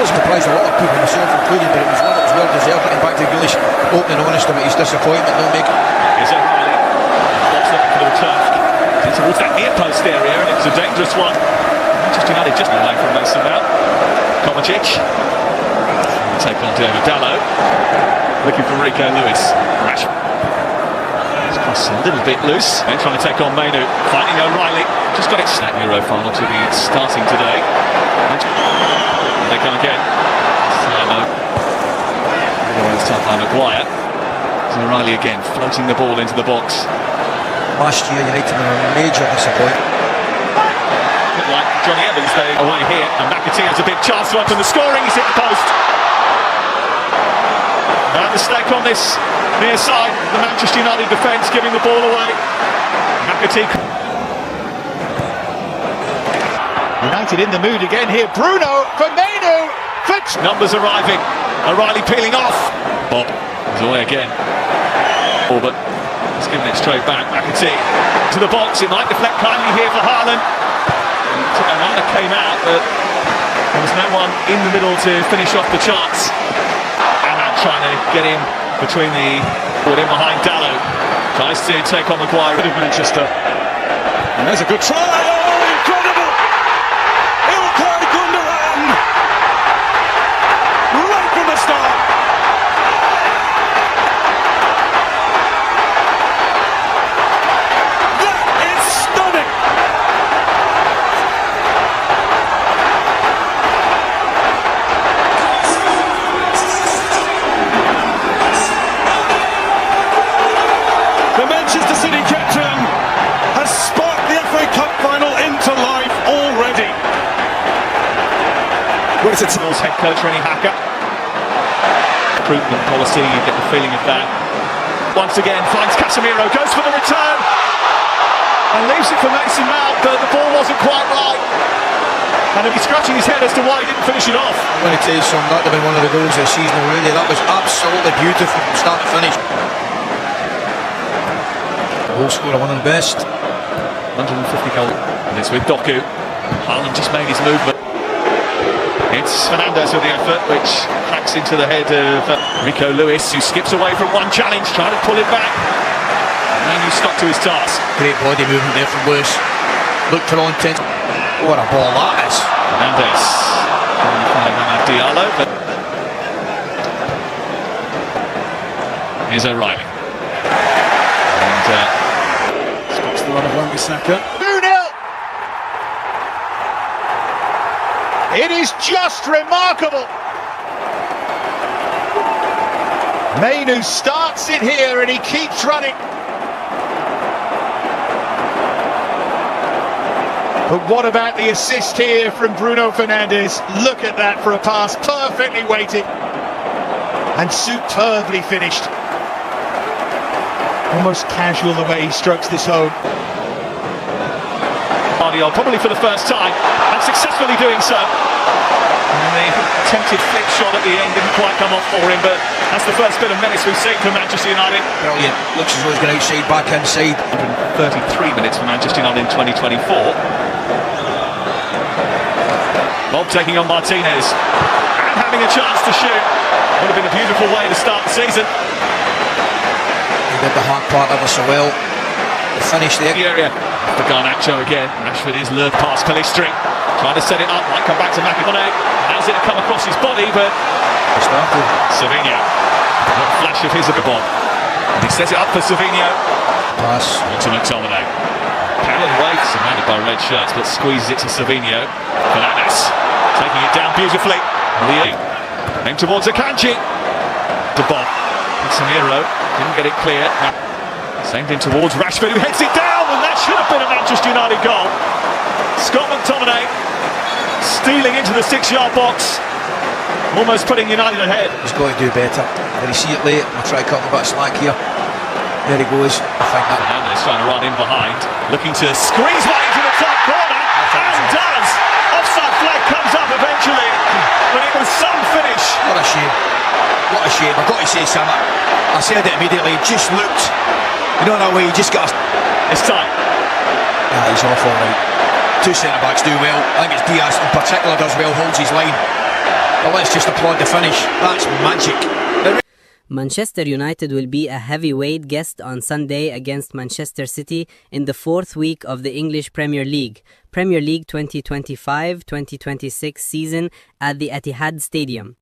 has surprised a lot of people, myself included, but it was one that was well deserved. Getting back to Grealish, open and honest about his disappointment, no make. Is it Riley? Box looking for the turf. Towards that near post area, and it's a dangerous one. Manchester United just away from Mason now. Kovacic. Take on Diego Dalot. Looking for Rico Lewis. Rashford. He's crossed a little bit loose. And trying to take on Mainu. Fighting O'Reilly. Just got it snap Euro final to be starting today. And they come again. Otherwise, tough by Maguire. So O'Reilly again, floating the ball into the box. Last year, United were a major disappointment. Like Johnny Evans, they away here, and McAtee has a big chance to open the scoring. He's hit the post. And the mistake on this near side, the Manchester United defence giving the ball away. McAtee. United in the mood again here. Bruno for Mainu. Numbers arriving. O'Reilly peeling off. Bob is away again. Oh, but he's giving it straight back. McAtee to the box. It might deflect kindly here for Haaland. And came out, but there was no one in the middle to finish off the chance. And trying to get in between the put in behind Dalot. Tries to take on Maguire of Manchester. And there's a good try. Oh, incredible! Ilkay Gundogan! Right from the start. That is stunning! The Manchester City captain has sparked the FA Cup final into life already. Where's it? Head coach Rennie Hacker. Recruitment policy, you get the feeling of that. Once again, finds Casemiro, goes for the return, and leaves it for Mason Mount, but the ball wasn't quite right. And he'll be scratching his head as to why he didn't finish it off. I'm going to tell you something, that would have been one of the goals of the season already. That was absolutely beautiful from start to finish. Goal scorer, one of the best. 150 goal. And it's with Doku. Haaland just made his movement. It's Fernandes with the effort, which cracks into the head of Rico Lewis, who skips away from one challenge, trying to pull it back. And then he's stuck to his task. Great body movement there from Lewis. Look for all intent. What a ball that is. Fernandes. Trying to find Diallo, but here's O'Reilly. And stops the run of Wan-Bissaka. 2-0! It is just remarkable. Mainu starts it here and he keeps running. But what about the assist here from Bruno Fernandes? Look at that for a pass, perfectly weighted and superbly finished. Almost casual the way he strokes this home. Probably for the first time, and successfully doing so. And the attempted flick shot at the end didn't quite come off for him, but that's the first bit of menace we've seen from Manchester United. Brilliant. Looks as though he's going outside, back inside. 133 minutes for Manchester United in 2024. Bob taking on Martinez and having a chance to shoot. Would have been a beautiful way to start the season. He did the hard part ever so well. The finish there. The area. For Garnacho again. Rashford is lured past Pellistri. Trying to set it up. Might come back to McAtee. How's it come across his body, but Savinho. What flash of his at the ball. And he sets it up for Savinho. Pass. To McTominay. Callum waits, surrounded by red shirts, but squeezes it to Savinho. Fernandes. Taking it down beautifully. Aim towards Akanji. To Bob. Casemiro. Didn't get it clear. Same thing towards Rashford, who heads it down, and that should have been a Manchester United goal. Scott McTominay stealing into the 6-yard box, almost putting United ahead. He's got to do better. When he see it late, I'll try to cut him a bit of slack here. There he goes. I think that. Fernandes trying to run in behind, looking to squeeze one into the top corner, and does. Offside flag comes up eventually, but it was some finish. What a shame. What a shame. I've got to say something. I said it immediately. Just looked. You know that way, you just got. It's tight. Yeah, he's off all right. Two centre backs do well. I think it's Diaz in particular does well, holds his line. But let's just applaud the finish. That's magic. Manchester United will be a heavyweight guest on Sunday against Manchester City in the fourth week of the English Premier League 2025-2026 season at the Etihad Stadium.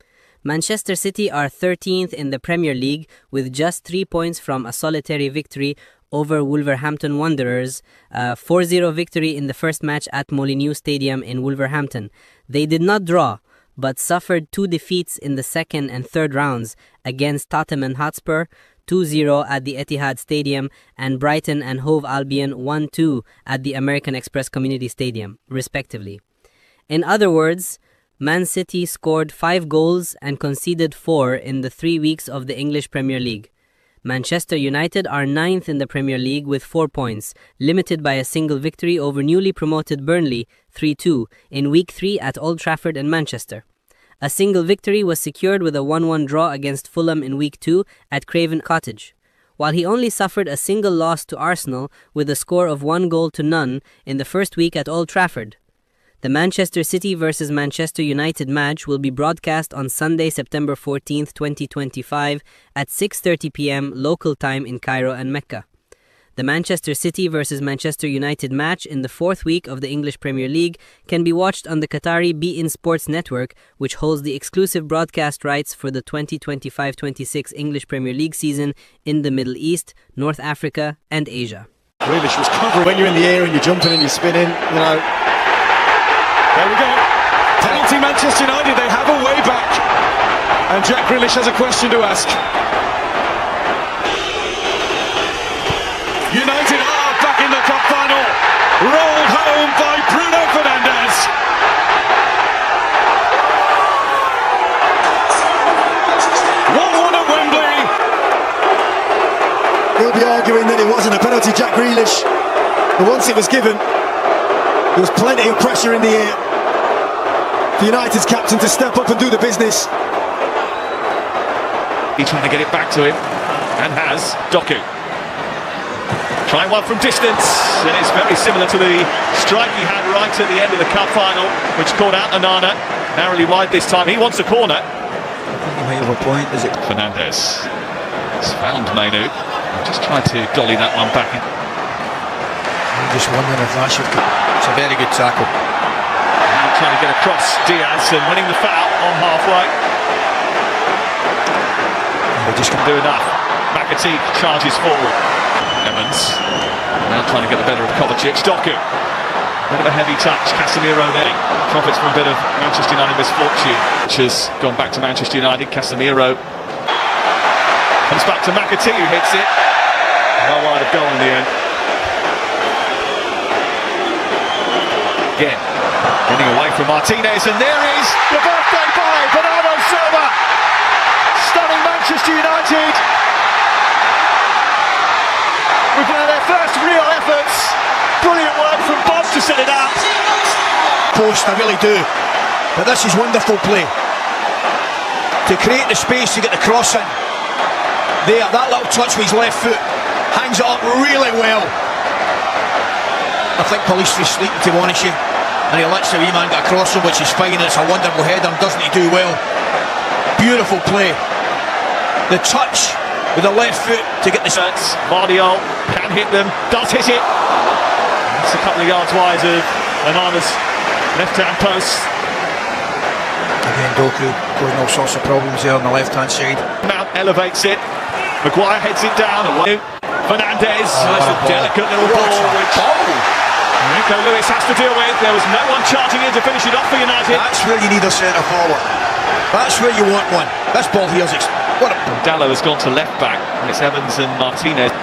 Manchester City are 13th in the Premier League with just 3 points from a solitary victory over Wolverhampton Wanderers, a 4-0 victory in the first match at Molineux Stadium in Wolverhampton. They did not draw, but suffered 2 defeats in the second and third rounds against Tottenham Hotspur, 2-0 at the Etihad Stadium, and Brighton and Hove Albion 1-2 at the American Express Community Stadium, respectively. In other words, Man City scored 5 goals and conceded 4 in the 3 weeks of the English Premier League. Manchester United are 9th in the Premier League with 4 points, limited by a single victory over newly promoted Burnley 3-2 in Week 3 at Old Trafford and Manchester. A single victory was secured with a 1-1 draw against Fulham in Week 2 at Craven Cottage, while he only suffered a single loss to Arsenal with a score of 1-0 in the first week at Old Trafford. The Manchester City vs Manchester United match will be broadcast on Sunday, September 14th, 2025 at 6:30 p.m. local time in Cairo and Mecca. The Manchester City vs Manchester United match in the fourth week of the English Premier League can be watched on the Qatari beIN Sports Network, which holds the exclusive broadcast rights for the 2025-26 English Premier League season in the Middle East, North Africa and Asia. Grealish was covering when you're in the air and you're jumping and you're spinning, you know. There we go. Penalty Manchester United, they have a way back. And Jack Grealish has a question to ask. United are back in the cup final. Rolled home by Bruno Fernandes. At Wembley. He'll be arguing that it wasn't a penalty, Jack Grealish. But once it was given, there was plenty of pressure in the air for United's captain to step up and do the business. He's trying to get it back to him, and has. Doku. Trying one from distance, and it's very similar to the strike he had right at the end of the cup final, which caught out Onana, narrowly wide this time. He wants a corner. I think he might have a point, is it? Fernandes has found Mainu. Just tried to dolly that one back in. I'm just wondering if that should... It's a very good tackle. Now trying to get across Diaz and winning the foul on halfway. They just can do enough. McAtee charges forward. Evans now trying to get the better of Kovacic. Doku. Bit of a heavy touch. Casemiro there. Profits from a bit of Manchester United misfortune, which has gone back to Manchester United. Casemiro comes back to McAtee, who hits it. No wide of goal in the end. Again, running away from Martinez, and there is the birthday by Bernardo Silva. Stunning Manchester United with one of their first real efforts. Brilliant work from Bob to set it out. Post, I really do. But this is wonderful play. To create the space to get the cross in. There, that little touch with his left foot. Hangs it up really well. I think police was sleeping to Wanishi. And he lets the wee man get across him, which is fine, and it's a wonderful header, doesn't he do well? Beautiful play. The touch with the left foot to get the shots. Vardiol can hit them, does hit it. That's a couple of yards wide of Onana's left-hand post. Again, Doku causing all sorts of problems there on the left-hand side. Mount elevates it. Maguire heads it down. Fernandes, that's a delicate little ball, which Rico Lewis has to deal with. There was no one charging in to finish it off for United. That's where you need a centre forward. That's where you want one. This ball here's what a... Dallo has gone to left back, and it's Evans and Martinez.